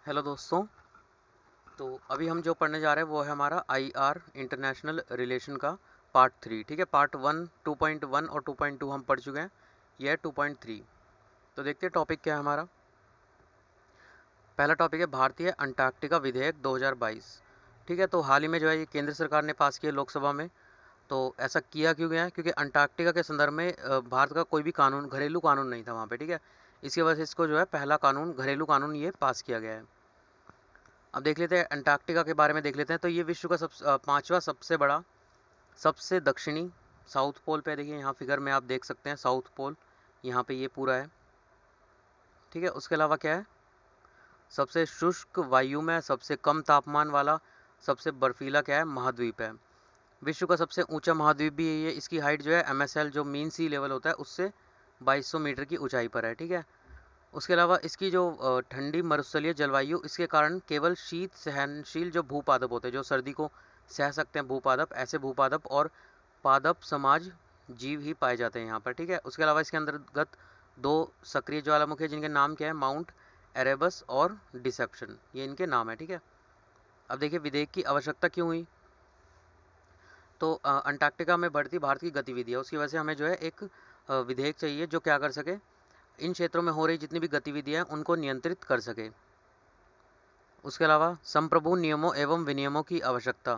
Hello दोस्तों। तो अभी हम जो पढ़ने जा रहे हैं वो है हमारा आईआर इंटरनेशनल रिलेशन का पार्ट 3। ठीक है, पार्ट 1 2.1 और 2.2 हम पढ़ चुके हैं। यह है 2.3। तो देखते हैं टॉपिक क्या है हमारा। पहला टॉपिक है भारतीय अंटार्कटिका विधेयक 2022। ठीक है, तो हाल ही में जो है ये केंद्र सरकार ने पास किया लोकसभा में। तो ऐसा किया क्यों गया है? क्योंकि अंटार्कटिका के संदर्भ में भारत का कोई भी कानून, घरेलू कानून नहीं था वहाँ पे। ठीक है, इसकी वजह से इसको जो है पहला कानून, घरेलू कानून ये पास किया गया है। अब देख लेते हैं अंटार्कटिका के बारे में। देख लेते हैं तो ये विश्व का पांचवा सबसे बड़ा, सबसे दक्षिणी, साउथ पोल पे देखिए यहाँ फिगर में आप देख सकते हैं साउथ पोल यहाँ पे ये पूरा है। ठीक है, उसके अलावा क्या है, सबसे शुष्क वायु में सबसे कम तापमान वाला, सबसे बर्फीला क्या है, महाद्वीप है। विश्व का सबसे ऊंचा महाद्वीप भी यही है। इसकी हाइट जो है MSL जो मीन सी लेवल होता है उससे 2200 मीटर की ऊंचाई पर है। ठीक है, उसके अलावा इसकी जो ठंडी मरुस्थलीय जलवायु, इसके कारण केवल शीत सहनशील जो भूपादप होते हैं, जो सर्दी को सह सकते हैं भूपादप, ऐसे भूपादप और पादप समाज जीव ही पाए जाते हैं यहाँ पर। ठीक है, उसके अलावा इसके अंतर्गत दो सक्रिय ज्वालामुखी हैं जिनके नाम क्या है, माउंट एरेबस और डिसेप्शन, ये इनके नाम है। ठीक है, अब देखिए विधेयक की आवश्यकता क्यों हुई। तो अंटार्कटिका में बढ़ती भारत की गतिविधियाँ, उसकी वजह से हमें जो है एक विधेयक चाहिए जो क्या कर सके, इन क्षेत्रों में हो रही जितनी भी गतिविधियां हैं उनको नियंत्रित कर सके। उसके अलावा संप्रभु नियमों एवं विनियमों की आवश्यकता,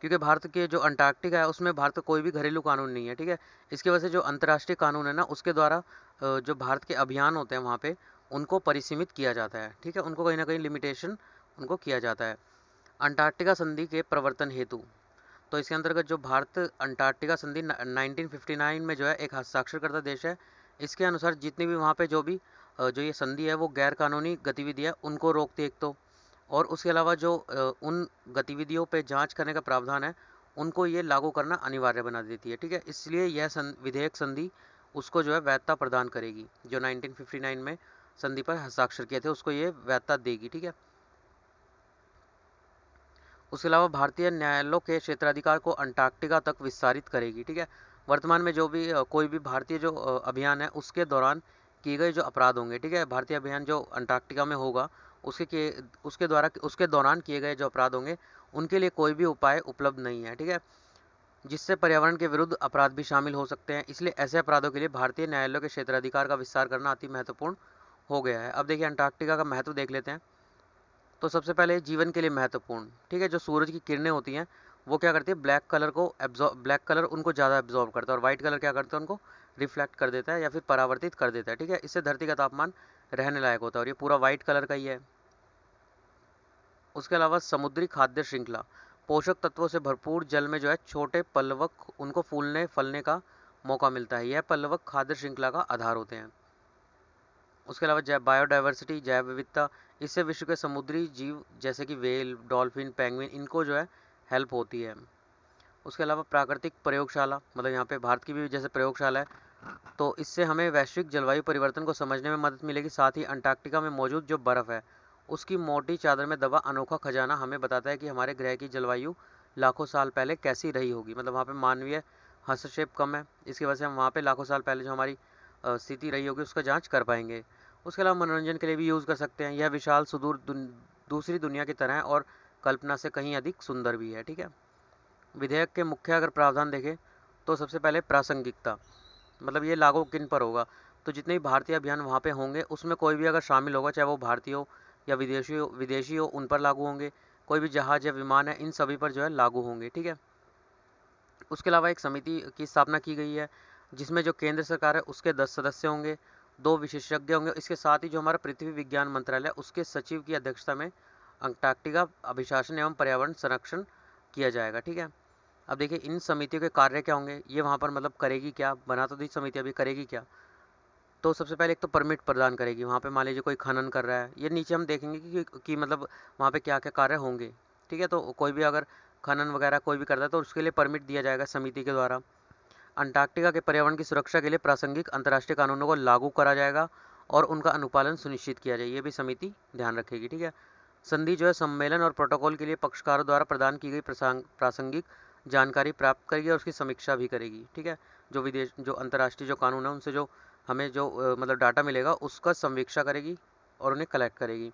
क्योंकि भारत के जो अंटार्कटिका है उसमें भारत का कोई भी घरेलू कानून नहीं है। ठीक है, इसकी वजह से जो अंतर्राष्ट्रीय कानून है ना, उसके द्वारा जो भारत के अभियान होते हैं वहाँ पे उनको परिसीमित किया जाता है। ठीक है, उनको कहीं ना कहीं लिमिटेशन उनको किया जाता है। अंटार्कटिका संधि के प्रवर्तन हेतु, तो इसके अंतर्गत जो भारत अंटार्कटिका संधि 1959 में जो है एक हस्ताक्षरकर्ता देश है। इसके अनुसार जितनी भी वहाँ पे जो ये संधि है वो गैर कानूनी गतिविधियाँ उनको रोकती है एक तो, और उसके अलावा जो उन गतिविधियों पे जांच करने का प्रावधान है उनको ये लागू करना अनिवार्य बना देती है। ठीक है, इसलिए यह विधेयक संधि उसको जो है वैधता प्रदान करेगी। जो 1959 में संधि पर हस्ताक्षर किए थे उसको ये वैधता देगी। ठीक है, उसके अलावा भारतीय न्यायालयों के क्षेत्राधिकार को अंटार्कटिका तक विस्तारित करेगी। ठीक है, वर्तमान में जो भी कोई भी भारतीय जो अभियान है उसके दौरान किए गए जो अपराध होंगे, ठीक है, भारतीय अभियान जो अंटार्कटिका में होगा उसके दौरान किए गए जो अपराध होंगे उनके लिए कोई भी उपाय उपलब्ध नहीं है। ठीक है, जिससे पर्यावरण के विरुद्ध अपराध भी शामिल हो सकते हैं। इसलिए ऐसे अपराधों के लिए भारतीय न्यायालयों के क्षेत्राधिकार का विस्तार करना अति महत्वपूर्ण हो गया है। अब देखिए अंटार्कटिका का महत्व देख लेते हैं। तो सबसे पहले जीवन के लिए महत्वपूर्ण, ठीक है, जो सूरज की किरणें होती हैं वो क्या करती है, ब्लैक कलर उनको ज़्यादा एब्जॉर्ब करता है, और वाइट कलर क्या करता है, उनको रिफ्लेक्ट कर देता है या फिर परावर्तित कर देता है। ठीक है, इससे धरती का तापमान रहने लायक होता है, और ये पूरा वाइट कलर का ही है। उसके अलावा समुद्री खाद्य श्रृंखला, पोषक तत्वों से भरपूर जल में जो है छोटे पल्लवक उनको फूलने फलने का मौका मिलता है। यह पल्लवक खाद्य श्रृंखला का आधार होते हैं। उसके अलावा जैव बायोडाइवर्सिटी, जैव विविधता, इससे विश्व के समुद्री जीव जैसे कि वेल, डॉल्फिन, पेंगुइन, इनको जो है हेल्प होती है। उसके अलावा प्राकृतिक प्रयोगशाला, मतलब यहाँ पे भारत की भी जैसे प्रयोगशाला है, तो इससे हमें वैश्विक जलवायु परिवर्तन को समझने में मदद मिलेगी। साथ ही अंटार्कटिका में मौजूद जो बर्फ़ है उसकी मोटी चादर में दबा अनोखा खजाना हमें बताता है कि हमारे ग्रह की जलवायु लाखों साल पहले कैसी रही होगी। मतलब वहाँ पे मानवीय हस्तक्षेप कम है, इसकी वजह से हम वहाँ पे लाखों साल पहले जो हमारी स्थिति रही होगी उसका जांच कर पाएंगे। उसके अलावा मनोरंजन के लिए भी यूज़ कर सकते हैं। यह विशाल सुदूर दूसरी दुनिया की तरह है और कल्पना से कहीं अधिक सुंदर भी है। ठीक है, विधेयक के मुख्य अगर प्रावधान देखें तो सबसे पहले प्रासंगिकता, मतलब ये लागू किन पर होगा, तो जितने भी भारतीय अभियान वहाँ पे होंगे उसमें कोई भी अगर शामिल होगा, चाहे वो भारतीय हो या विदेशी हो, उन पर लागू होंगे। कोई भी जहाज या विमान है इन सभी पर जो है लागू होंगे। ठीक है, उसके अलावा एक समिति की स्थापना की गई है जिसमें जो केंद्र सरकार है उसके 10 सदस्य होंगे, 2 विशेषज्ञ होंगे। इसके साथ ही जो हमारा पृथ्वी विज्ञान मंत्रालय उसके सचिव की अध्यक्षता में अंटार्कटिका अभिशासन एवं पर्यावरण संरक्षण किया जाएगा। ठीक है, अब देखिए इन समितियों के कार्य क्या होंगे, ये वहाँ पर मतलब करेगी क्या, बना तो दी समिति, अभी करेगी क्या। तो सबसे पहले एक तो परमिट प्रदान करेगी। वहाँ पे मान लीजिए कोई खनन कर रहा है, ये नीचे हम देखेंगे कि मतलब वहाँ पे क्या क्या कार्य होंगे। ठीक है, तो कोई भी अगर खनन वगैरह कोई भी करता है तो उसके लिए परमिट दिया जाएगा समिति के द्वारा। अंटार्कटिका के पर्यावरण की सुरक्षा के लिए प्रासंगिक अंतर्राष्ट्रीय कानूनों को लागू करा जाएगा और उनका अनुपालन सुनिश्चित किया जाए, ये भी समिति ध्यान रखेगी। ठीक है, संधि जो है सम्मेलन और प्रोटोकॉल के लिए पक्षकारों द्वारा प्रदान की गई प्रासंगिक जानकारी प्राप्त करेगी और उसकी समीक्षा भी करेगी। ठीक है, जो अंतर्राष्ट्रीय जो कानून है उनसे जो हमें जो मतलब डाटा मिलेगा उसका समीक्षा करेगी और उन्हें कलेक्ट करेगी।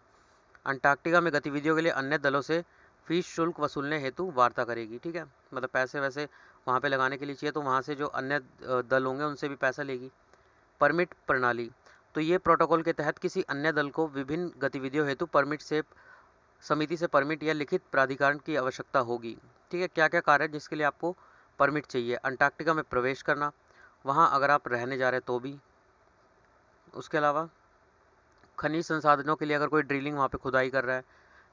अंटार्कटिका में गतिविधियों के लिए अन्य दलों से फीस शुल्क वसूलने हेतु वार्ता करेगी। ठीक है, मतलब पैसे वैसे वहाँ पे लगाने के लिए चाहिए तो वहाँ से जो अन्य दल होंगे उनसे भी पैसा लेगी। परमिट प्रणाली, तो ये प्रोटोकॉल के तहत किसी अन्य दल को विभिन्न गतिविधियों हेतु परमिट से समिति से परमिट या लिखित प्राधिकरण की आवश्यकता होगी। ठीक है, क्या क्या कार्य जिसके लिए आपको परमिट चाहिए? अंटार्कटिका में प्रवेश करना, वहाँ अगर आप रहने जा रहे हैं तो भी। उसके अलावा खनिज संसाधनों के लिए अगर कोई ड्रिलिंग वहाँ पे खुदाई कर रहा है,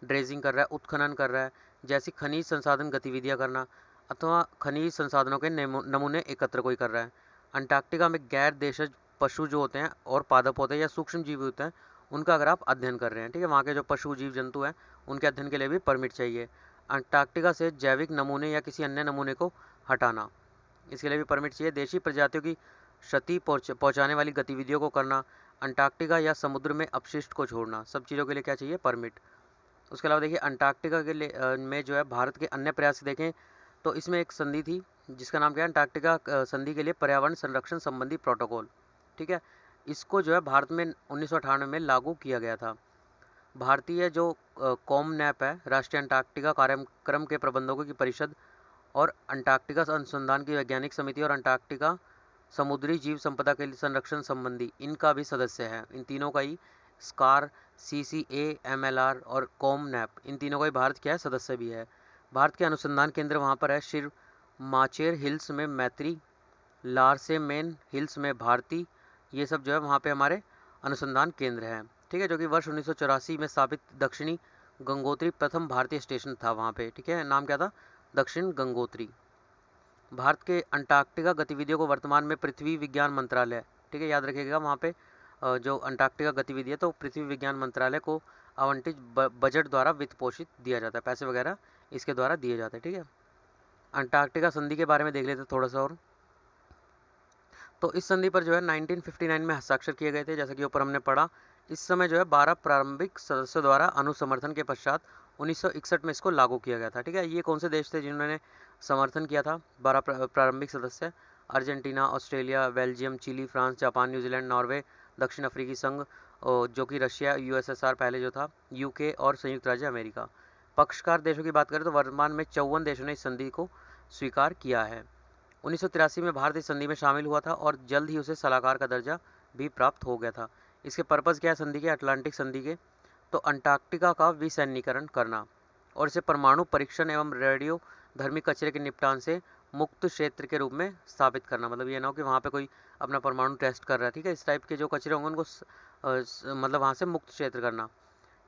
ड्रेजिंग कर रहा है, उत्खनन कर रहा है, जैसी खनिज संसाधन गतिविधियाँ करना, अथवा खनिज संसाधनों के नमूने एकत्र कोई कर रहा है। अंटार्कटिका में गैर देशज पशु जो होते हैं और पादप होते हैं या सूक्ष्म जीव होते हैं, उनका अगर आप अध्ययन कर रहे हैं, ठीक है, वहाँ के जो पशु जीव जंतु हैं उनके अध्ययन के लिए भी परमिट चाहिए। अंटार्कटिका से जैविक नमूने या किसी अन्य नमूने को हटाना, इसके लिए भी परमिट चाहिए। देशी प्रजातियों की क्षति पहुँचाने वाली गतिविधियों को करना, अंटार्कटिका या समुद्र में अपशिष्ट को छोड़ना, सब चीज़ों के लिए क्या चाहिए? परमिट। उसके अलावा देखिए अंटार्कटिका के लिए में जो है भारत के अन्य प्रयास देखें तो इसमें एक संधि थी जिसका नाम क्या है? अंटार्कटिका संधि के लिए पर्यावरण संरक्षण संबंधी प्रोटोकॉल। ठीक है, इसको जो है भारत में 1998 में लागू किया गया था। भारतीय जो कॉमनैप है, राष्ट्रीय अंटार्कटिका कार्यक्रम के प्रबंधकों की परिषद, और अंटार्कटिका अनुसंधान की वैज्ञानिक समिति और अंटार्कटिका समुद्री जीव संपदा के संरक्षण संबंधी इनका भी सदस्य है। इन तीनों का ही स्कार, CCA, MLR और कॉमनैप, इन तीनों का ही भारत क्या है? सदस्य भी है। भारत के अनुसंधान केंद्र वहाँ पर है शिव माचेर हिल्स में मैत्री, लारसेमेन हिल्स में भारती, ये सब जो है वहाँ पे हमारे अनुसंधान केंद्र हैं। ठीक है, जो कि वर्ष 1984 में स्थापित दक्षिणी गंगोत्री प्रथम भारतीय स्टेशन था वहाँ पे। ठीक है, नाम क्या था? दक्षिण गंगोत्री। भारत के अंटार्कटिका गतिविधियों को वर्तमान में पृथ्वी विज्ञान मंत्रालय, ठीक है, याद रखिएगा वहाँ पे जो अंटार्कटिका गतिविधि है तो पृथ्वी विज्ञान मंत्रालय को आवंटित बजट द्वारा वित्त पोषित दिया जाता है, पैसे वगैरह इसके द्वारा दिए जाते हैं। ठीक है, अंटार्कटिका संधि के बारे में देख लेते थोड़ा सा और। तो इस संधि पर जो है 1959 में हस्ताक्षर किए गए थे, जैसा कि ऊपर हमने पढ़ा। इस समय जो है 12 प्रारंभिक सदस्यों द्वारा अनुसमर्थन के पश्चात 1961 में इसको लागू किया गया था। ठीक है, ये कौन से देश थे जिन्होंने समर्थन किया था? 12 प्रारंभिक सदस्य, Argentina, Australia, Belgium, Chile, France, Japan, New Zealand, Norway, दक्षिण अफ्रीकी संघ, जो कि रशिया, USSR पहले जो था, UK और संयुक्त राज्य अमेरिका। पक्षकार देशों की बात करें तो वर्तमान में 54 देशों ने इस संधि को स्वीकार किया है। 1983 में भारत इस संधि में शामिल हुआ था और जल्द ही उसे सलाहकार का दर्जा भी प्राप्त हो गया था। इसके पर्पज़ क्या है संधि के? अटलांटिक संधि के, तो अंटार्कटिका का विसैन्यीकरण करना और इसे परमाणु परीक्षण एवं रेडियो धर्मी कचरे के निपटान से मुक्त क्षेत्र के रूप में स्थापित करना। मतलब ये ना हो कि वहाँ पे कोई अपना परमाणु टेस्ट कर रहा है, ठीक है, इस टाइप के जो कचरे होंगे उनको मतलब वहाँ से मुक्त क्षेत्र करना,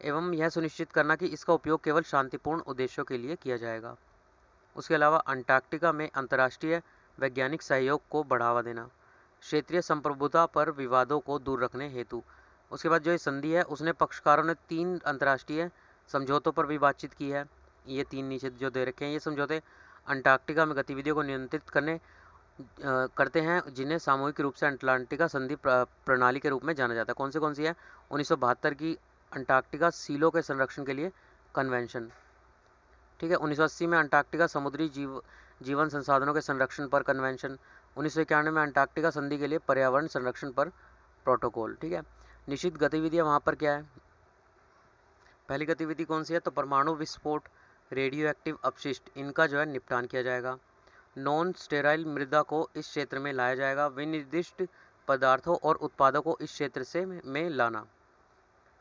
एवं यह सुनिश्चित करना कि इसका उपयोग केवल शांतिपूर्ण उद्देश्यों के लिए किया जाएगा। उसके अलावा अंटार्कटिका में अंतर्राष्ट्रीय वैज्ञानिक सहयोग को बढ़ावा देना, क्षेत्रीय संप्रभुता पर विवादों को दूर रखने हेतु। उसके बाद जो ये संधि है उसने पक्षकारों ने 3 अंतर्राष्ट्रीय समझौतों पर भी बातचीत की है। ये 3 नीचे जो दे रखे हैं, ये समझौते अंटार्कटिका में गतिविधियों को नियंत्रित करते हैं, जिन्हें सामूहिक रूप से अटलांटिका संधि प्रणाली के रूप में जाना जाता है। कौन सी है? 1972 की अंटार्कटिका सीलों के संरक्षण के लिए कन्वेंशन। ठीक है, 1980 में अंटार्कटिका समुद्री जीवन संसाधनों के संरक्षण पर कन्वेंशन। 1991 में अंटार्कटिका संधि के लिए पर्यावरण संरक्षण पर प्रोटोकॉल। ठीक है, निश्चित गतिविधियाँ वहाँ पर क्या है? पहली गतिविधि कौन सी है? तो परमाणु विस्फोट, रेडियो एक्टिव अपशिष्ट, इनका जो है निपटान किया जाएगा। नॉन स्टेराइल मृदा को इस क्षेत्र में लाया जाएगा। विनिर्दिष्ट पदार्थों और उत्पादों को इस क्षेत्र से में लाना।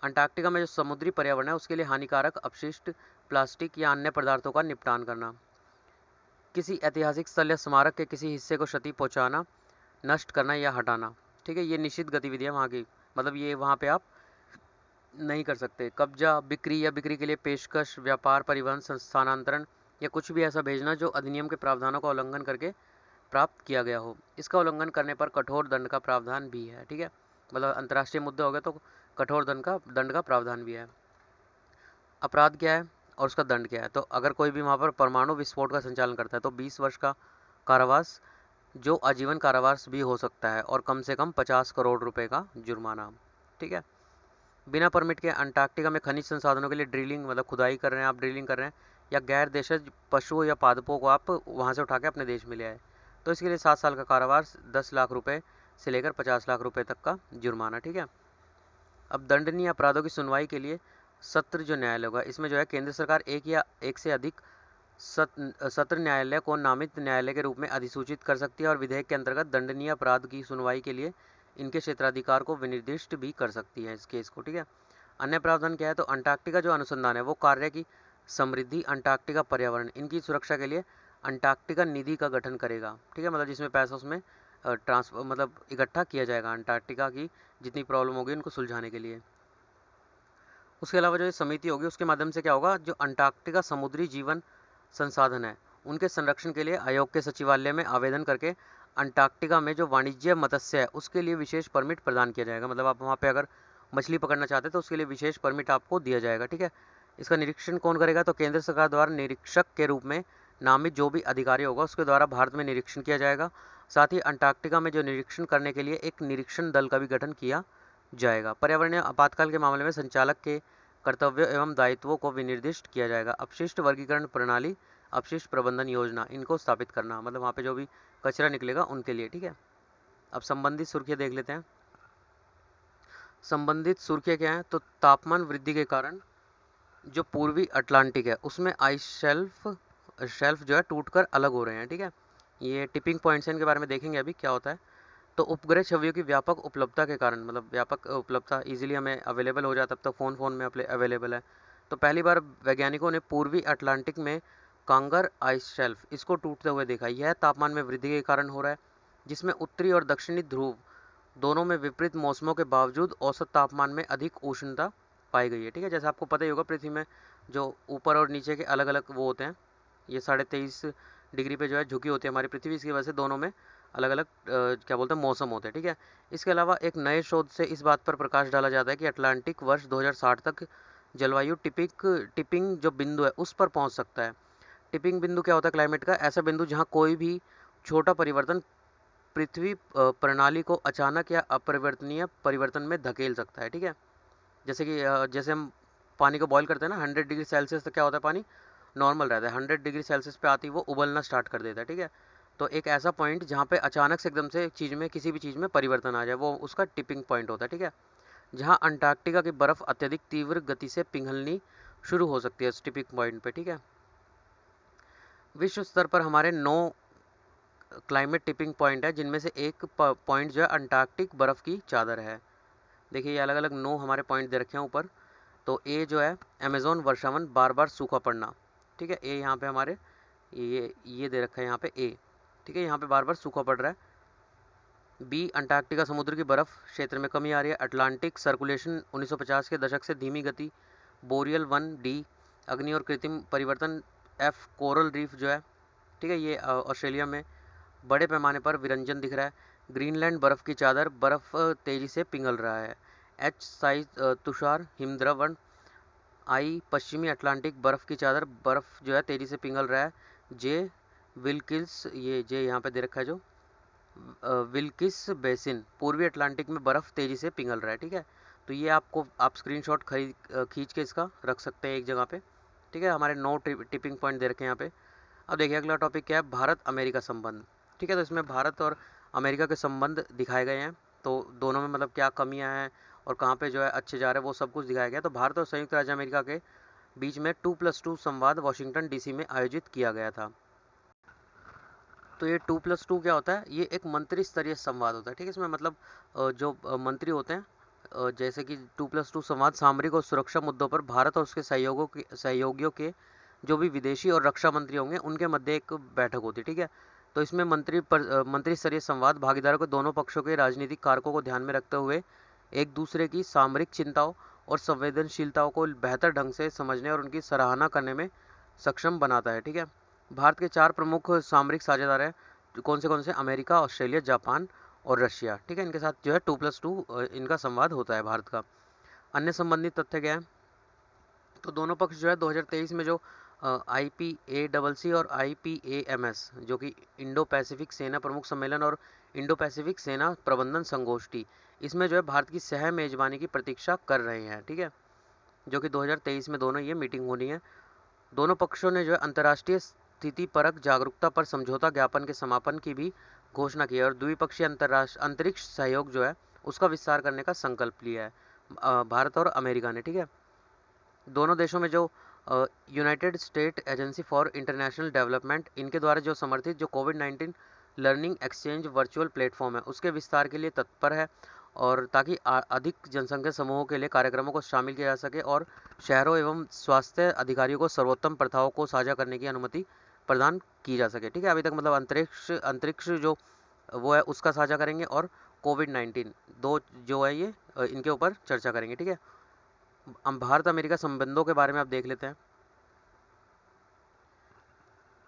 अंटार्कटिका में जो समुद्री पर्यावरण है उसके लिए हानिकारक अपशिष्ट, प्लास्टिक या अन्य पदार्थों का निपटान करना। किसी ऐतिहासिक स्थल या स्मारक के किसी हिस्से को क्षति पहुंचाना, नष्ट करना या हटाना। ठीक है, ये निश्चित गतिविधियाँ वहाँ की, मतलब ये वहाँ पे आप नहीं कर सकते। कब्जा, बिक्री या बिक्री के लिए पेशकश, व्यापार, परिवहन, स्थानांतरण या कुछ भी ऐसा भेजना जो अधिनियम के प्रावधानों का उल्लंघन करके प्राप्त किया गया हो। इसका उल्लंघन करने पर कठोर दंड का प्रावधान भी है। ठीक है, मतलब अंतर्राष्ट्रीय मुद्दे हो गए तो कठोर दंड का प्रावधान भी है। अपराध क्या है और उसका दंड क्या है? तो अगर कोई भी वहाँ पर परमाणु विस्फोट का संचालन करता है तो 20 वर्ष का कारावास, जो आजीवन कारावास भी हो सकता है, और कम से कम 50 करोड़ रुपए का जुर्माना। ठीक है, बिना परमिट के अंटार्कटिका में खनिज संसाधनों के लिए ड्रिलिंग, मतलब खुदाई कर रहे हैं आप, ड्रिलिंग कर रहे हैं, या गैर देशज पशुओं या पादपों को आप वहाँ से उठा के अपने देश में ले आए, तो इसके लिए 7 साल का कारावास, 10 लाख रुपए से लेकर 50 लाख रुपए तक का जुर्माना। ठीक है, अब दंडनीय अपराधों की सुनवाई के लिए सत्र जो न्यायालय होगा, इसमें जो है केंद्र सरकार एक या एक से अधिक सत्र न्यायालय को नामित न्यायालय के रूप में अधिसूचित कर सकती है और विधेयक के अंतर्गत दंडनीय अपराध की सुनवाई के लिए इनके क्षेत्राधिकार को विनिर्दिष्ट भी कर सकती है इस केस को, ठीक है। अन्य प्रावधान क्या है, तो अंटार्कटिका जो अनुसंधान है वो कार्य की समृद्धि, अंटार्कटिका पर्यावरण, इनकी सुरक्षा के लिए अंटार्कटिका निधि का गठन करेगा, ठीक है। मतलब जिसमें पैसा उसमें ट्रांसफर मतलब इकट्ठा किया जाएगा अंटार्कटिका की जितनी प्रॉब्लम होगी उनको सुलझाने के लिए। उसके अलावा जो ये समिति होगी उसके माध्यम से क्या होगा, जो अंटार्कटिका समुद्री जीवन संसाधन है उनके संरक्षण के लिए आयोग के सचिवालय में आवेदन करके अंटार्कटिका में जो वाणिज्य मत्स्य है उसके लिए विशेष परमिट प्रदान किया जाएगा। मतलब आप वहाँ पे अगर मछली पकड़ना चाहते हैं तो उसके लिए विशेष परमिट आपको दिया जाएगा, ठीक है। इसका निरीक्षण कौन करेगा, तो केंद्र सरकार द्वारा निरीक्षक के रूप में नामित जो भी अधिकारी होगा उसके द्वारा भारत में निरीक्षण किया जाएगा। साथ ही अंटार्कटिका में जो निरीक्षण करने के लिए एक निरीक्षण दल का भी गठन किया जाएगा। पर्यावरणीय आपातकाल के मामले में संचालक के कर्तव्य एवं दायित्वों को विनिर्दिष्ट किया जाएगा। अपशिष्ट वर्गीकरण प्रणाली, अपशिष्ट प्रबंधन योजना, इनको स्थापित करना, मतलब वहाँ पे जो भी कचरा निकलेगा उनके लिए, ठीक है। अब संबंधित सुर्खियाँ देख लेते हैं। संबंधित सुर्खियाँ क्या है, तो तापमान वृद्धि के कारण जो पूर्वी अटलांटिक है उसमें आइस शेल्फ जो है टूटकर अलग हो रहे हैं, ठीक है। ये टिपिंग पॉइंट्स हैं, इनके बारे में देखेंगे अभी क्या होता है। तो उपग्रह छवियों की व्यापक उपलब्धता के कारण, मतलब व्यापक उपलब्धता इजीली हमें अवेलेबल हो जाता, अब तो फ़ोन में अवेलेबल है। तो पहली बार वैज्ञानिकों ने पूर्वी अटलांटिक में कांगर आइस शेल्फ इसको टूटते हुए देखा। यह तापमान में वृद्धि के कारण हो रहा है, जिसमें उत्तरी और दक्षिणी ध्रुव दोनों में विपरीत मौसमों के बावजूद औसत तापमान में अधिक उष्णता पाई गई है, ठीक है। जैसे आपको पता ही होगा पृथ्वी में जो ऊपर और नीचे के अलग अलग वो होते हैं, ये 23.5 डिग्री पे जो है झुकी होती है हमारी पृथ्वी, इसकी वजह से दोनों में अलग अलग क्या बोलते हैं मौसम होते हैं, ठीक है। इसके अलावा एक नए शोध से इस बात पर प्रकाश डाला जाता है कि अटलांटिक वर्ष 2060 तक जलवायु टिपिंग जो बिंदु है उस पर पहुंच सकता है। टिपिंग बिंदु क्या होता है क्लाइमेट का, ऐसा बिंदु जहां कोई भी छोटा परिवर्तन पृथ्वी प्रणाली को अचानक या अपरिवर्तनीय परिवर्तन में धकेल सकता है, ठीक है। जैसे कि जैसे हम पानी को बॉईल करते हैं ना 100 डिग्री सेल्सियस तक क्या होता है, पानी नॉर्मल रहता है, 100 डिग्री सेल्सियस पे आती वो उबलना स्टार्ट कर देता है, ठीक है। तो एक ऐसा पॉइंट जहाँ पे अचानक से एकदम से चीज़ में किसी भी चीज़ में परिवर्तन आ जाए वो उसका टिपिंग पॉइंट होता है, ठीक है। जहाँ अंटार्कटिका की बर्फ़ अत्यधिक तीव्र गति से पिघलनी शुरू हो सकती है इस टिपिंग पॉइंट पे, ठीक है। विश्व स्तर पर हमारे 9 क्लाइमेट टिपिंग पॉइंट है, जिनमें से एक पॉइंट जो है अंटार्कटिक बर्फ़ की चादर है। देखिए ये अलग अलग 9 हमारे पॉइंट दे रखे हैं ऊपर। तो ए जो है अमेज़न वर्षावन बार बार सूखा पड़ना, ठीक है। ए यहाँ पे हमारे ये दे रखा है यहाँ पे ए, ठीक है, यहाँ पे बार बार सूखा पड़ रहा है। बी अंटार्कटिका समुद्र की बर्फ़ क्षेत्र में कमी आ रही है। अटलांटिक सर्कुलेशन 1950 के दशक से धीमी गति। बोरियल 1 डी अग्नि और कृत्रिम परिवर्तन। एफ कोरल रीफ जो है, ठीक है, ये ऑस्ट्रेलिया में बड़े पैमाने पर विरंजन दिख रहा है। ग्रीनलैंड बर्फ़ की चादर, बर्फ़ तेज़ी से पिघल रहा है। एच साइज तुषार हिमद्रवण। आई पश्चिमी अटलांटिक बर्फ़ की चादर, बर्फ़ जो है तेज़ी से पिघल रहा है। जे विल्किस, ये जे यहाँ पे दे रखा है जो विल्किस बेसिन, पूर्वी अटलांटिक में बर्फ़ तेज़ी से पिघल रहा है, ठीक है। तो ये आपको आप स्क्रीनशॉट खींच के इसका रख सकते हैं एक जगह पे, ठीक है। हमारे 9 टिपिंग पॉइंट दे रखे हैं यहाँ पे। अब देखिए अगला टॉपिक क्या है, भारत अमेरिका संबंध, ठीक है। तो इसमें भारत और अमेरिका के संबंध दिखाए गए हैं। तो दोनों में मतलब क्या कमियां हैं और कहाँ पे जो है अच्छे जा रहे हैं वो सब कुछ दिखाया गया। तो भारत और संयुक्त राज्य अमेरिका के बीच में 2+2 संवाद वाशिंगटन डीसी में आयोजित किया गया था। तो ये 2+2 क्या होता है, ये एक मंत्री स्तरीय संवाद होता है, ठीक है। इसमें मतलब जो मंत्री होते हैं, जैसे कि 2+2 संवाद सामरिक और सुरक्षा मुद्दों पर भारत और उसके सहयोगियों के जो भी विदेशी और रक्षा मंत्री होंगे उनके मध्य एक बैठक होती है, ठीक है। तो इसमें मंत्री स्तरीय संवाद भागीदारों को दोनों पक्षों के राजनीतिक कारकों को ध्यान में रखते हुए एक दूसरे की सामरिक चिंताओं और संवेदनशीलताओं को बेहतर ढंग से समझने और उनकी सराहना करने में सक्षम बनाता है, ठीक है। भारत के 4 प्रमुख सामरिक साझेदार हैं, कौन से अमेरिका, ऑस्ट्रेलिया, जापान और रशिया, ठीक है। इनके साथ जो है 2+2 इनका संवाद होता है भारत का। अन्य संबंधित तथ्य क्या है, तो दोनों पक्ष जो है 2023 में जो IPACC और IPAMS जो कि इंडो पैसिफिक सेना प्रमुख सम्मेलन और इंडो पैसिफिक सेना प्रबंधन संगोष्ठी, इसमें जो है भारत की सह मेजबानी की प्रतीक्षा कर रहे हैं, ठीक है। जो कि 2023 में दोनों ये मीटिंग होनी है। दोनों पक्षों ने जो है अंतर्राष्ट्रीय स्थिति परक जागरूकता पर समझौता ज्ञापन के समापन की भी घोषणा की है और द्विपक्षीय अंतरिक्ष सहयोग जो है उसका विस्तार करने का संकल्प लिया है भारत और अमेरिका ने, ठीक है। दोनों देशों में जो United state agency for international development, इनके द्वारा जो समर्थित जो कोविड-19 लर्निंग एक्सचेंज वर्चुअल प्लेटफॉर्म है, उसके विस्तार के लिए तत्पर है, और ताकि अधिक जनसंख्या समूहों के लिए कार्यक्रमों को शामिल किया जा सके और शहरों एवं स्वास्थ्य अधिकारियों को सर्वोत्तम प्रथाओं को साझा करने की अनुमति प्रदान की जा सके। ठीक है, अभी तक मतलब अंतरिक्ष अंतरिक्ष जो वो है उसका साझा करेंगे, और कोविड-19 दो जो है ये इनके ऊपर चर्चा करेंगे। ठीक है, हम भारत अमेरिका संबंधों के बारे में आप देख लेते हैं।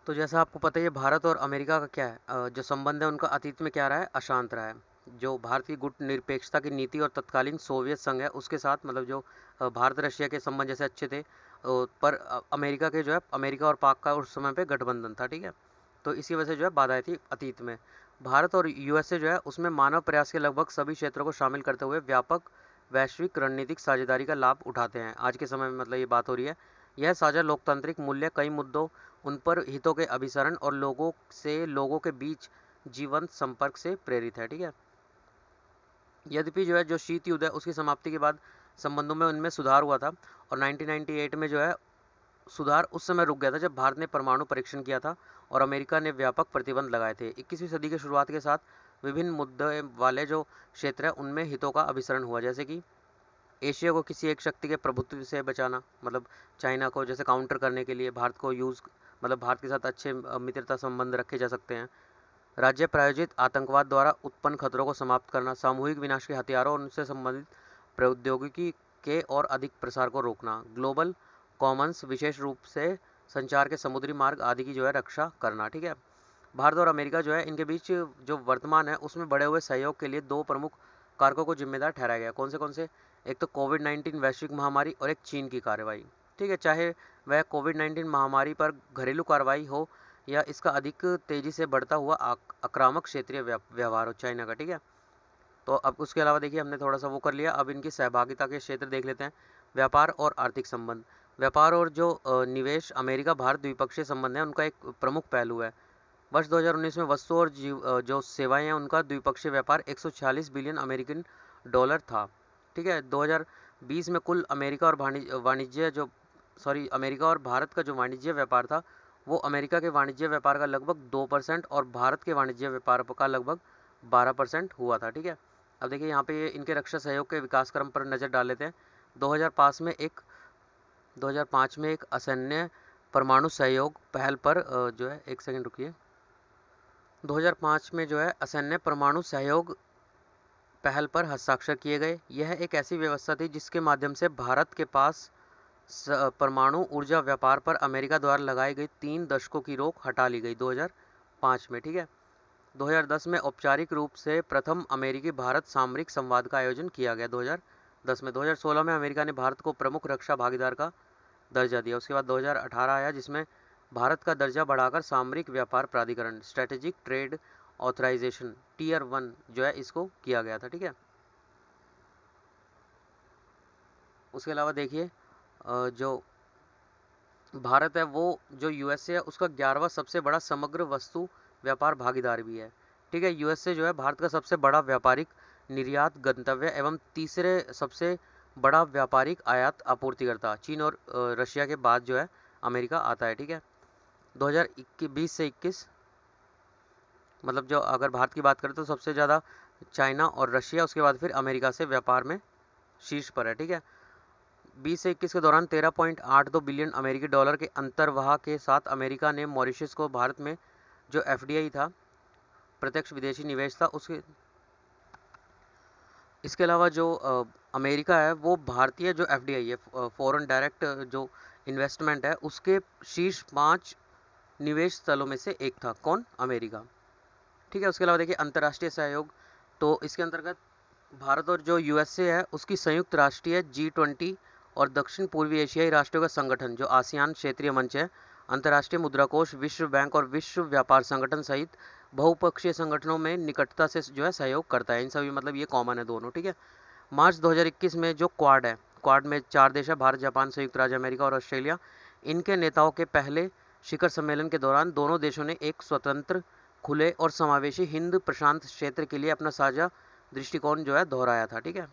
तो जैसा आपको पता ही है, भारत और अमेरिका का क्या है, जो संबंध है उनका अतीत में क्या रहा है, अशांत रहा है। जो भारत की गुट निरपेक्षता की नीति और तत्कालीन सोवियत संघ है उसके साथ, मतलब जो भारत रशिया के संबंध जैसे अच्छे थे, पर अमेरिका के जो है, अमेरिका और पाक का उस समय पे गठबंधन था। ठीक है, तो इसी वजह से जो है बाधाएं थी अतीत में। भारत और यूएसए जो है उसमें मानव प्रयास के लगभग सभी क्षेत्रों को शामिल करते हुए व्यापक वैश्विक रणनीतिक साझेदारी का लाभ उठाते हैं। आज के समय में मतलब ये बात हो रही है। यह साझा लोकतांत्रिक मूल्य कई मुद्दों, उन पर हितों के अभिसरण और लोगों के बीच जीवंत संपर्क से प्रेरित है। ठीक है, यद्यपि जो है जो शीत युद्ध है उसकी समाप्ति के बाद संबंधों में उनमें सुधार हुआ था, और 1998 में जो है सुधार उस समय रुक गया था जब भारत ने परमाणु परीक्षण किया था और अमेरिका ने व्यापक प्रतिबंध लगाए थे। 21वीं सदी की शुरुआत के साथ विभिन्न मुद्दे वाले जो क्षेत्र है उनमें हितों का अभिसरण हुआ, जैसे कि एशिया को किसी एक शक्ति के प्रभुत्व से बचाना, मतलब चाइना को जैसे काउंटर करने के लिए भारत को यूज़, मतलब भारत के साथ अच्छे मित्रता संबंध रखे जा सकते हैं। राज्य प्रायोजित आतंकवाद द्वारा उत्पन्न खतरों को समाप्त करना, सामूहिक विनाश के हथियारों और उनसे संबंधित प्रौद्योगिकी के और अधिक प्रसार को रोकना, ग्लोबल कॉमन्स विशेष रूप से संचार के समुद्री मार्ग आदि की जो है रक्षा करना। ठीक है, भारत और अमेरिका जो है इनके बीच जो वर्तमान है उसमें बढ़े हुए सहयोग के लिए दो प्रमुख कारकों को जिम्मेदार ठहराया गया। कौन से? एक तो कोविड-19 वैश्विक महामारी और एक चीन की कार्रवाई। ठीक है, चाहे वह कोविड-19 महामारी पर घरेलू कार्रवाई हो या इसका अधिक तेजी से बढ़ता हुआ आक्रामक क्षेत्रीय व्यवहार हो चाइना का। ठीक है, तो अब उसके अलावा देखिए हमने थोड़ा सा वो कर लिया, अब इनकी सहभागिता के क्षेत्र देख लेते हैं। व्यापार और आर्थिक संबंध। व्यापार और जो निवेश अमेरिका भारत द्विपक्षीय संबंध है उनका एक प्रमुख पहलू है। वर्ष 2019 में वस्तु और जो सेवाएं हैं उनका द्विपक्षीय व्यापार 146 बिलियन अमेरिकन डॉलर था। ठीक है, 2020 में कुल अमेरिका और वाणिज्य जो अमेरिका और भारत का जो वाणिज्य व्यापार था वो अमेरिका के वाणिज्य व्यापार का लगभग 2% और भारत के वाणिज्य व्यापार का लगभग 12% हुआ था। ठीक है, अब देखिए यहाँ पे इनके रक्षा सहयोग के विकास क्रम पर नज़र डाल लेते हैं। 2005 में एक असैन्य परमाणु सहयोग पहल पर जो है, एक सेकंड रुकिए, 2005 में जो है असैन्य परमाणु सहयोग पहल पर हस्ताक्षर किए गए। यह एक ऐसी व्यवस्था थी जिसके माध्यम से भारत के पास परमाणु ऊर्जा व्यापार पर अमेरिका द्वारा लगाई गई 3 दशकों की रोक हटा ली गई 2005 में। ठीक है, 2010 में औपचारिक रूप से प्रथम अमेरिकी भारत सामरिक संवाद का आयोजन किया गया 2010 में। 2016 में अमेरिका ने भारत को प्रमुख रक्षा भागीदार का दर्जा दिया। उसके बाद 2018 आया जिसमें भारत का दर्जा बढ़ाकर सामरिक व्यापार प्राधिकरण स्ट्रेटेजिक ट्रेड ऑथराइजेशन टीयर 1 जो है इसको किया गया था। ठीक है, उसके अलावा देखिए जो भारत है वो जो यूएसए है उसका 11वां सबसे बड़ा समग्र वस्तु व्यापार भागीदार भी है। ठीक है, यूएसए जो है भारत का सबसे बड़ा व्यापारिक निर्यात गंतव्य एवं तीसरे सबसे बड़ा व्यापारिक आयात आपूर्तिकर्ता चीन और रशिया के बाद जो है अमेरिका आता है। ठीक है, 2020 से 21, मतलब जो अगर भारत की बात करें तो सबसे ज़्यादा चाइना और रशिया, उसके बाद फिर अमेरिका से व्यापार में शीर्ष पर है। ठीक है, 20 से 21 के दौरान 13.82 बिलियन अमेरिकी डॉलर के अंतर्वाह के साथ अमेरिका ने मॉरिशस को भारत में जो एफडीआई था, प्रत्यक्ष विदेशी निवेश था, उसके इसके अलावा जो अमेरिका है वो भारतीय जो एफडीआई है, फॉरेन डायरेक्ट जो इन्वेस्टमेंट है, उसके शीर्ष 5 निवेश स्थलों में से एक था। कौन? अमेरिका। ठीक है, उसके अलावा देखिए अंतर्राष्ट्रीय सहयोग, तो इसके अंतर्गत भारत और जो यूएसए है उसकी संयुक्त राष्ट्रीय G20 और दक्षिण पूर्वी एशियाई राष्ट्रों का संगठन जो आसियान क्षेत्रीय मंच है, अंतर्राष्ट्रीय मुद्रा कोष, विश्व बैंक और विश्व व्यापार संगठन सहित बहुपक्षीय संगठनों में निकटता से जो है सहयोग करता है। इन सभी मतलब ये कॉमन है दोनों। ठीक है, मार्च 2021 में जो क्वाड है, क्वाड में 4 देश है, भारत, जापान, संयुक्त राज्य अमेरिका और ऑस्ट्रेलिया। इनके नेताओं के पहले शिखर सम्मेलन के दौरान दोनों देशों ने एक स्वतंत्र, खुले और समावेशी हिंद प्रशांत क्षेत्र के लिए अपना साझा दृष्टिकोण जो है दोहराया था। ठीक है,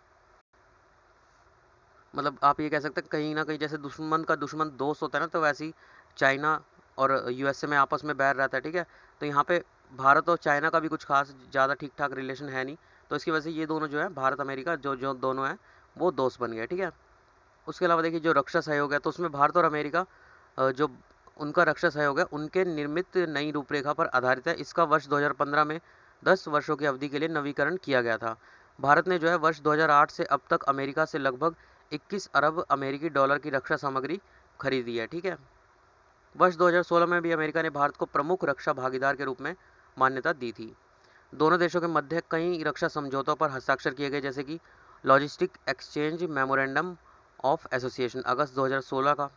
मतलब आप ये कह सकते हैं कहीं ना कहीं जैसे दुश्मन का दुश्मन दोस्त होता है ना, तो वैसे ही चाइना और यूएसए में आपस में बैर रहता है, ठीक है। तो यहाँ पे भारत और चाइना का भी कुछ खास ज़्यादा ठीक ठाक रिलेशन है नहीं, तो इसकी वजह से ये दोनों जो है भारत अमेरिका जो जो दोनों हैं वो दोस्त बन गए, ठीक है। उसके अलावा देखिए जो रक्षा सहयोग है, तो उसमें भारत और अमेरिका जो उनका रक्षा सहयोग है उनके निर्मित नई रूपरेखा पर आधारित है। इसका वर्ष 2015 में 10 वर्षों की अवधि के लिए नवीकरण किया गया था। भारत ने जो है वर्ष 2008 से अब तक अमेरिका से लगभग 21 अरब अमेरिकी डॉलर की रक्षा सामग्री खरीदी है, ठीक है। वर्ष 2016 में भी अमेरिका ने भारत को प्रमुख रक्षा भागीदार के रूप में मान्यता दी थी। दोनों देशों के मध्य कई रक्षा समझौतों पर हस्ताक्षर किए गए, जैसे कि logistic exchange memorandum of association अगस्त 2016 का।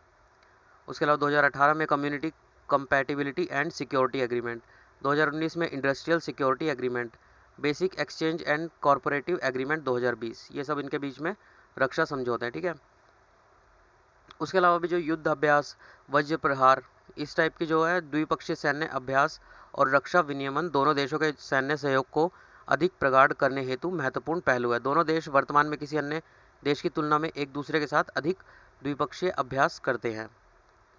उसके अलावा 2018 में community compatibility and security agreement, 2019 में industrial security agreement, basic exchange and corporative agreement 2020, ये सब इनके बीच में रक्षा समझौते हैं, ठीक है। उसके अलावा भी जो युद्ध अभ्यास, वज्र प्रहार, इस टाइप की जो है द्विपक्षीय सैन्य अभ्यास और रक्षा विनियमन दोनों देशों के सैन्य सहयोग को अधिक प्रगाढ़ करने हेतु महत्वपूर्ण पहलू है। दोनों देश वर्तमान में किसी अन्य देश की तुलना में एक दूसरे के साथ अधिक द्विपक्षीय अभ्यास करते हैं,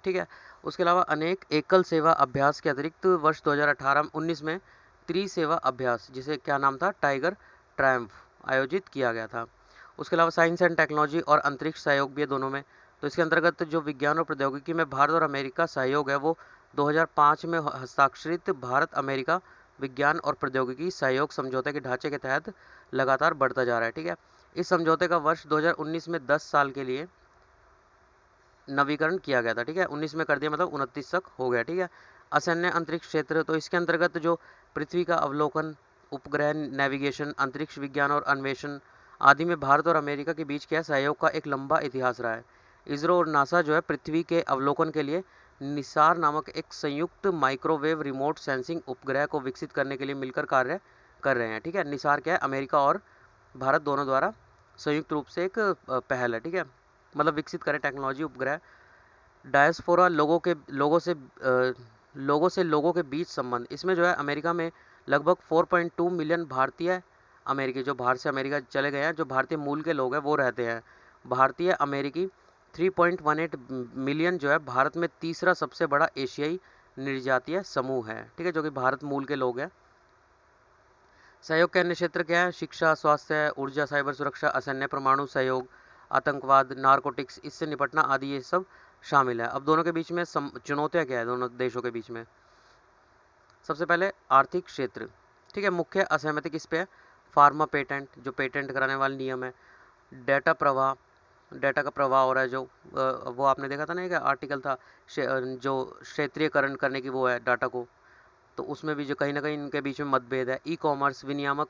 ठीक है। उसके अलावा अनेक एकल सेवा अभ्यास के अतिरिक्त वर्ष 2018-19 में त्रिसेवा अभ्यास, जिसे क्या नाम था, टाइगर ट्रायम्फ, आयोजित किया गया था। उसके अलावा साइंस एंड टेक्नोलॉजी और अंतरिक्ष सहयोग भी है दोनों में। तो इसके अंतर्गत जो विज्ञान और प्रौद्योगिकी में भारत और अमेरिका सहयोग है वो 2005 में हस्ताक्षरित भारत अमेरिका विज्ञान और प्रौद्योगिकी सहयोग समझौते के ढांचे के तहत लगातार बढ़ता जा रहा है, ठीक है। इस समझौते का वर्ष 2019 में 10 साल के लिए नवीकरण किया गया था, ठीक है। 19 में कर दिया, मतलब 29 तक हो गया, ठीक है। असैन्य अंतरिक्ष क्षेत्र, तो इसके अंतर्गत जो पृथ्वी का अवलोकन, उपग्रह नेविगेशन, अंतरिक्ष विज्ञान और अन्वेषण आदि में भारत और अमेरिका के बीच के सहयोग का एक लंबा इतिहास रहा है। इसरो और नासा जो है पृथ्वी के अवलोकन के लिए निसार नामक एक संयुक्त माइक्रोवेव रिमोट सेंसिंग उपग्रह को विकसित करने के लिए मिलकर कार्य कर रहे हैं, ठीक है। निसार क्या है, अमेरिका और भारत दोनों द्वारा संयुक्त रूप से एक पहल है, ठीक है। मतलब विकसित करें टेक्नोलॉजी उपग्रह। डायस्पोरा लोगों के बीच संबंध, इसमें जो है अमेरिका में लगभग 4.2 मिलियन भारतीय अमेरिकी जो बाहर से अमेरिका चले गए हैं, जो भारतीय मूल के लोग हैं वो रहते हैं। भारतीय अमेरिकी 3.18 मिलियन जो है भारत में तीसरा सबसे बड़ा एशियाई निर्जातीय समूह है, ठीक है, जो कि भारत मूल के लोग हैं। सहयोग के अन्य क्षेत्र क्या है, शिक्षा, स्वास्थ्य, ऊर्जा, साइबर सुरक्षा, असैन्य परमाणु सहयोग, आतंकवाद, नारकोटिक्स, इससे निपटना आदि, ये सब शामिल है। अब दोनों के बीच में चुनौतियां क्या है दोनों देशों के बीच में। सबसे पहले आर्थिक क्षेत्र, ठीक है। मुख्य असहमति किस पे है, फार्मा पेटेंट, जो पेटेंट कराने वाले नियम है। डेटा प्रवाह, डेटा का प्रवाह हो रहा है जो वो आपने देखा था ना, एक आर्टिकल था जो क्षेत्रीयकरण करने की वो है डाटा को, तो उसमें भी जो कहीं ना कहीं इनके बीच में मतभेद है। ई कॉमर्स, विनियामक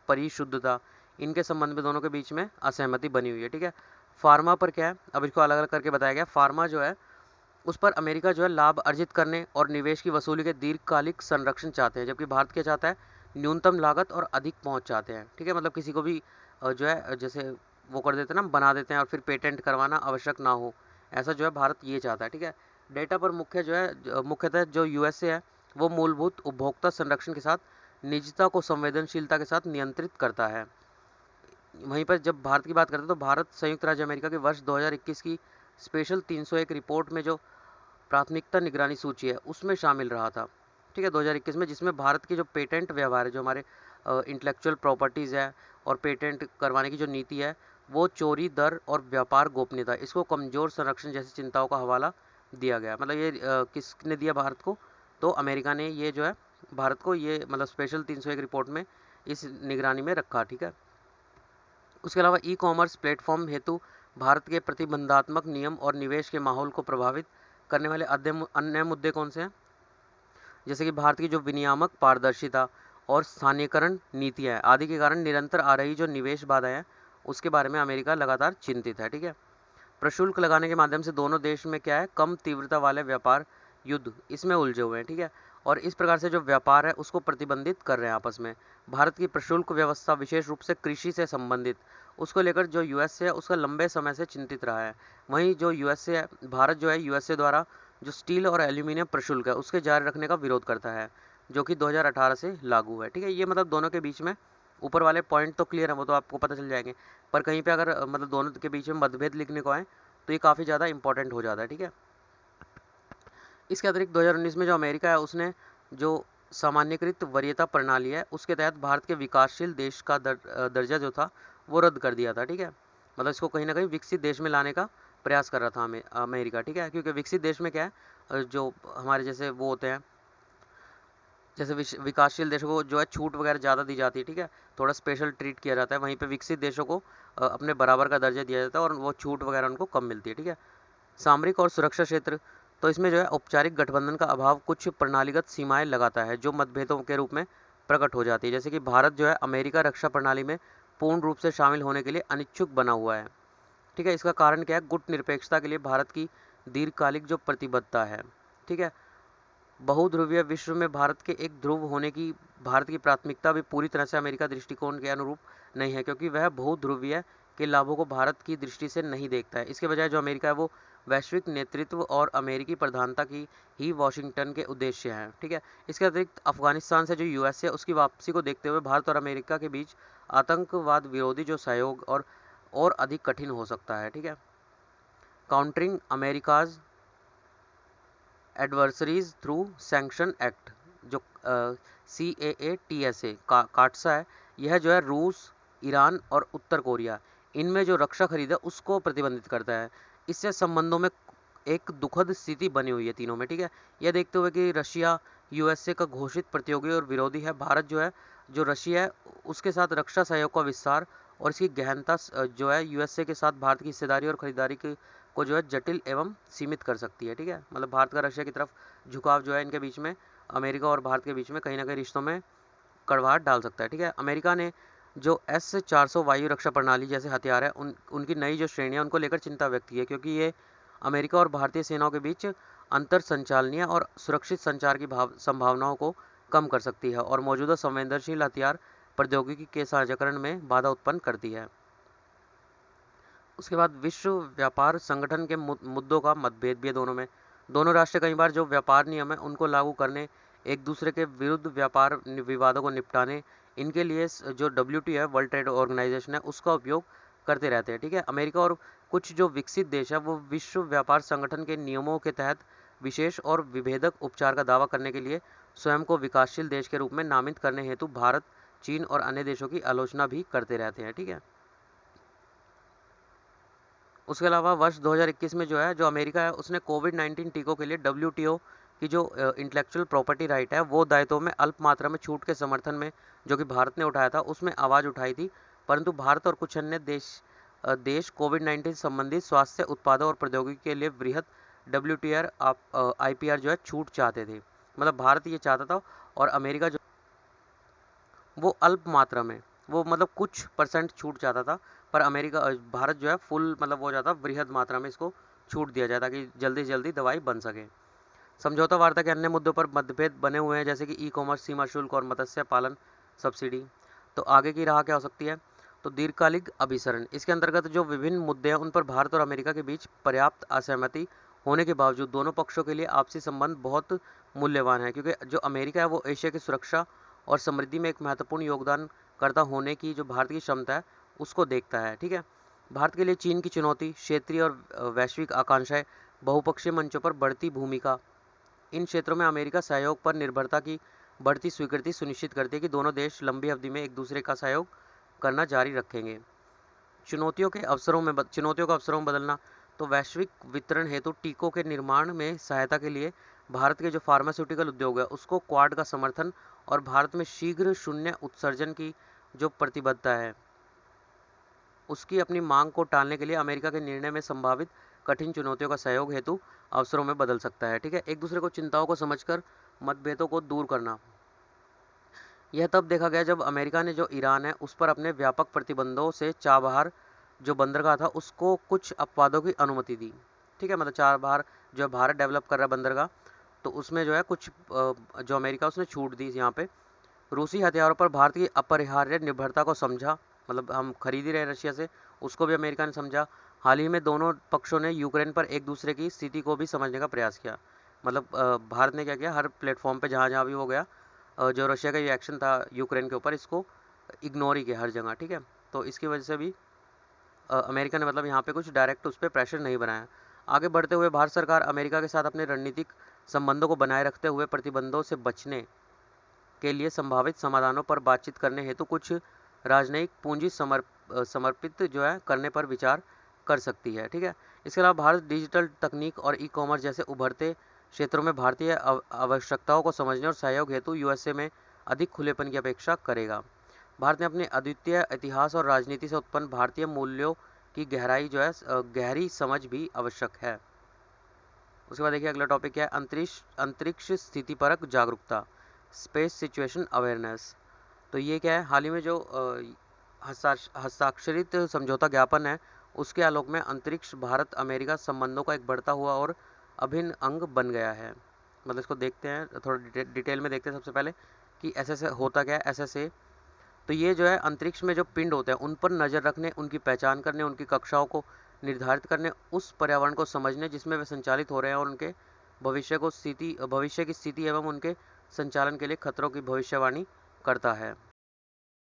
परिशुद्धता, इनके संबंध में दोनों के बीच में असहमति बनी हुई है, ठीक है। फार्मा पर क्या है, अब इसको अलग अलग करके बताया गया। फार्मा जो है उस पर अमेरिका जो है लाभ अर्जित करने और निवेश की वसूली के दीर्घकालिक संरक्षण चाहते हैं, जबकि भारत क्या चाहता है, न्यूनतम लागत और अधिक पहुंच चाहते हैं, ठीक है। मतलब किसी को भी जो है जैसे वो कर देते हैं ना, बना देते हैं और फिर पेटेंट करवाना आवश्यक ना हो, ऐसा जो है भारत ये चाहता है, ठीक है। डेटा पर मुख्य जो है मुख्यतः जो यूएसए है वो मूलभूत उपभोक्ता संरक्षण के साथ निजता को संवेदनशीलता के साथ नियंत्रित करता है। वहीं पर जब भारत की बात करते हैं तो भारत संयुक्त राज्य अमेरिका के वर्ष 2021 की स्पेशल 301 रिपोर्ट में जो प्राथमिकता निगरानी सूची है उसमें शामिल रहा था, ठीक है, 2021 में, जिसमें भारत की जो पेटेंट व्यवहार है, जो हमारे इंटेलेक्चुअल प्रॉपर्टीज़ है और पेटेंट करवाने की जो नीति है, वो चोरी दर और व्यापार गोपनीयता, इसको कमज़ोर संरक्षण जैसी चिंताओं का हवाला दिया गया। मतलब ये किसने दिया भारत को, तो अमेरिका ने ये जो है भारत को ये मतलब स्पेशल 301 रिपोर्ट में इस निगरानी में रखा, ठीक है। उसके अलावा ई कॉमर्स प्लेटफॉर्म हेतु भारत के प्रतिबंधात्मक नियम और निवेश के माहौल को प्रभावित करने वाले अन्य मुद्दे कौन से हैं, जैसे कि भारत की जो विनियामक पारदर्शिता और स्थानीयकरण नीतियाँ आदि के कारण निरंतर आ रही जो निवेश बाधाएं हैं उसके बारे में अमेरिका लगातार चिंतित है, ठीक है। प्रशुल्क लगाने के माध्यम से दोनों देश में क्या है, कम तीव्रता वाले व्यापार युद्ध इसमें उलझे हुए हैं, ठीक है। और इस प्रकार से जो व्यापार है उसको प्रतिबंधित कर रहे हैं आपस में। भारत की प्रशुल्क व्यवस्था विशेष रूप से कृषि से संबंधित उसको लेकर जो यूएसए है उसका लंबे समय से चिंतित रहा है। वहीं जो यूएसए है, भारत जो है यूएसए द्वारा जो स्टील और एल्यूमिनियम प्रशुल्क है उसके जारी रखने का विरोध करता है, जो कि 2018 से लागू है, ठीक है। ये मतलब दोनों के बीच में ऊपर वाले पॉइंट तो क्लियर है, वो तो आपको पता चल जाएंगे, पर कहीं पे अगर मतलब दोनों के बीच में मतभेद लिखने को आए तो ये काफ़ी ज़्यादा इंपॉर्टेंट हो जाता है, ठीक है। इसके अतिरिक्त 2019 में जो अमेरिका है उसने जो सामान्यीकृत वरीयता प्रणाली है उसके तहत भारत के विकासशील देश का दर्जा जो था वो रद्द कर दिया था, ठीक है। मतलब इसको कहीं ना कहीं विकसित देश में लाने का प्रयास कर रहा था अमेरिका, ठीक है। क्योंकि विकसित देश में क्या है, जो हमारे जैसे वो होते हैं, जैसे विकासशील देशों को जो है छूट वगैरह ज़्यादा दी जाती है, ठीक है, थोड़ा स्पेशल ट्रीट किया जाता है। वहीं पे विकसित देशों को अपने बराबर का दर्जा दिया जाता है और वो छूट वगैरह उनको कम मिलती है, ठीक है। सामरिक और सुरक्षा क्षेत्र, तो इसमें जो है औपचारिक गठबंधन का अभाव कुछ प्रणालीगत सीमाएं लगाता है जो मतभेदों के रूप में प्रकट हो जाती है। जैसे कि भारत जो है अमेरिका रक्षा प्रणाली में पूर्ण रूप से शामिल होने के लिए अनिच्छुक बना हुआ है, ठीक है। इसका कारण क्या है, गुट निरपेक्षता के लिए भारत की दीर्घकालिक जो प्रतिबद्धता है, ठीक है। बहुध्रुवीय विश्व में भारत के एक ध्रुव होने की भारत की प्राथमिकता भी पूरी तरह से अमेरिका दृष्टिकोण के अनुरूप नहीं है, क्योंकि वह बहुध्रुवीय के लाभों को भारत की दृष्टि से नहीं देखता है। इसके बजाय जो अमेरिका है वो वैश्विक नेतृत्व और अमेरिकी प्रधानता की ही वाशिंगटन के उद्देश्य हैं, ठीक है। इसके अतिरिक्त अफगानिस्तान से जो यूएस है उसकी वापसी को देखते हुए भारत और अमेरिका के बीच आतंकवाद विरोधी जो सहयोग और अधिक कठिन हो सकता है, ठीक है। Countering America's adversaries through sanction act, जो CAATSA काटसा है, यह जो है रूस, ईरान और उत्तर कोरिया, इनमें जो रक्षा खरीद है उसको प्रतिबंधित करता है। इससे संबंधों में एक दुखद स्थिति बनी हुई है तीनों में, ठीक है। यह देखते हुए कि रशिया USA का घोषित प्रतियोगी और विरोधी है, भारत जो है जो रशिया है उसके साथ रक्षा सहयोग का विस्तार और इसकी गहनता जो है USA के साथ भारत की हिस्सेदारी और खरीदारी को जो है जटिल एवं सीमित कर सकती है, ठीक है। मतलब भारत का रशिया की तरफ झुकाव जो है इनके बीच में, अमेरिका और भारत के बीच में कहीं ना कहीं रिश्तों में कड़वाहट डाल सकता है, ठीक है। अमेरिका ने जो S-400 वायु रक्षा प्रणाली जैसे हथियार है उनकी नई जो श्रेणियां उनको लेकर चिंता व्यक्त की है, क्योंकि ये अमेरिका और भारतीय सेनाओं के बीच अंतर संचालनीय और सुरक्षित संचार की संभावनाओं को कम कर सकती है और मौजूदा संवेदनशील हथियार प्रौद्योगिकी के साझाकरण में बाधा उत्पन्न करती है। उसके बाद विश्व व्यापार संगठन के मुद्दों का मतभेद भी है दोनों में। दोनों राष्ट्र कई बार जो व्यापार नियम है उनको लागू करने, एक दूसरे के विरुद्ध व्यापार विवादों को निपटाने, इनके लिए जो WTO है, वर्ल्ड ट्रेड ऑर्गेनाइजेशन है, उसका उपयोग करते रहते हैं, ठीक है। अमेरिका और कुछ जो विकसित देश है वो विश्व व्यापार संगठन के नियमों के तहत विशेष और विभेदक उपचार का दावा करने के लिए स्वयं को विकासशील देश के रूप में नामित करने हेतु भारत, चीन और अन्य देशों की आलोचना भी करते रहते हैं, ठीक है। उसके अलावा वर्ष 2021 में जो है जो अमेरिका है उसने कोविड-19 टीकों के लिए WTO की जो इंटेलेक्चुअल प्रॉपर्टी राइट है वो दायित्वों में अल्प मात्रा में छूट के समर्थन में जो कि भारत ने उठाया था उसमें आवाज़ उठाई थी, परंतु भारत और कुछ अन्य देश कोविड-19 संबंधित स्वास्थ्य उत्पादों और प्रौद्योगिकी के लिए वृहद WTO IPR जो है छूट चाहते थे। मतलब भारत ये चाहता था और अमेरिका जो वो अल्प मात्रा में, वो मतलब कुछ परसेंट छूट चाहता था, पर भारत जो है फुल मतलब वो जाता वृहद मात्रा में इसको छूट दिया जाए ताकि जल्दी से जल्दी दवाई बन सके। समझौता वार्ता के अन्य मुद्दों पर मतभेद बने हुए हैं, जैसे कि ई-कॉमर्स, सीमा शुल्क और मत्स्य पालन सब्सिडी। तो आगे की राह क्या हो सकती है, तो दीर्घकालिक अभिसरण, इसके अंतर्गत जो विभिन्न मुद्दे हैं उन पर भारत और अमेरिका के बीच पर्याप्त असहमति होने के बावजूद दोनों पक्षों के लिए आपसी संबंध बहुत मूल्यवान है, क्योंकि जो अमेरिका है वो एशिया की सुरक्षा और समृद्धि में एक महत्वपूर्ण योगदान करता होने की जो भारत की क्षमता है उसको देखता है, ठीक है। भारत के लिए चीन की चुनौती, क्षेत्रीय और वैश्विक आकांक्षाएं, बहुपक्षीय मंचों पर बढ़ती भूमिका, इन क्षेत्रों में अमेरिका सहयोग पर निर्भरता की बढ़ती स्वीकृति सुनिश्चित करती है कि दोनों देश लंबी अवधि में एक दूसरे का सहयोग करना जारी रखेंगे। चुनौतियों का अवसरों में बदलना, तो वैश्विक वितरण हेतु टीकों के निर्माण में सहायता के लिए भारत के जो फार्मास्यूटिकल उद्योग है उसको क्वाड का समर्थन और भारत में शीघ्र शून्य उत्सर्जन की जो प्रतिबद्धता है उसकी अपनी मांग को टालने के लिए अमेरिका के निर्णय में संभावित कठिन चुनौतियों का सहयोग हेतु अवसरों में बदल सकता है, ठीक है। एक दूसरे को चिंताओं को समझकर मतभेदों को दूर करना, यह तब देखा गया जब अमेरिका ने जो ईरान है उस पर अपने व्यापक प्रतिबंधों से चाबहार जो बंदरगाह था उसको कुछ अपवादों की अनुमति दी, ठीक है। मतलब चाबहार जो भारत डेवलप कर रहा है बंदरगाह, तो उसमें जो है कुछ जो अमेरिका उसने छूट दी यहाँ पे। रूसी हथियारों पर भारत की अपरिहार्य निर्भरता को समझा, मतलब हम खरीद ही रहे रशिया से, उसको भी अमेरिका ने समझा। हाल ही में दोनों पक्षों ने यूक्रेन पर एक दूसरे की स्थिति को भी समझने का प्रयास किया। मतलब भारत ने क्या किया, हर प्लेटफॉर्म पे जहाँ जहाँ भी हो गया जो रशिया का ये एक्शन था यूक्रेन के ऊपर, इसको इग्नोर ही किया हर जगह, ठीक है। तो इसकी वजह से भी अमेरिका ने मतलब यहाँ पे कुछ डायरेक्ट उस पर प्रेशर नहीं बनाया। आगे बढ़ते हुए भारत सरकार अमेरिका के साथ अपने रणनीतिक संबंधों को बनाए रखते हुए प्रतिबंधों से बचने के लिए संभावित समाधानों पर बातचीत करने हेतु कुछ राजनयिक पूंजी समर्पित जो है करने पर विचार कर सकती है, ठीक है। इसके अलावा भारत डिजिटल तकनीक और ई कॉमर्स जैसे उभरते क्षेत्रों में भारतीय आवश्यकताओं को समझने और सहयोग हेतु यूएसए में अधिक खुलेपन की अपेक्षा करेगा। भारत ने अपने अद्वितीय इतिहास और राजनीति से उत्पन्न भारतीय मूल्यों की गहराई जो है गहरी समझ भी आवश्यक है। उसके बाद देखिए अगला टॉपिक क्या है, अंतरिक्ष स्थितिपरक जागरूकता, स्पेस सिचुएशन अवेयरनेस। तो ये क्या है, हाल ही में जो हस्ताक्षरित समझौता ज्ञापन है उसके आलोक में अंतरिक्ष भारत अमेरिका संबंधों का एक बढ़ता हुआ और अभिन्न अंग बन गया है। मतलब इसको देखते हैं थोड़ा डिटेल में देखते हैं। सबसे पहले कि एसएसए होता क्या है। एसएसए तो ये जो है अंतरिक्ष में जो पिंड होते हैं उन पर नज़र रखने, उनकी पहचान करने, उनकी कक्षाओं को निर्धारित करने, उस पर्यावरण को समझने जिसमें वे संचालित हो रहे हैं और उनके भविष्य की स्थिति एवं उनके संचालन के लिए खतरों की भविष्यवाणी करता है।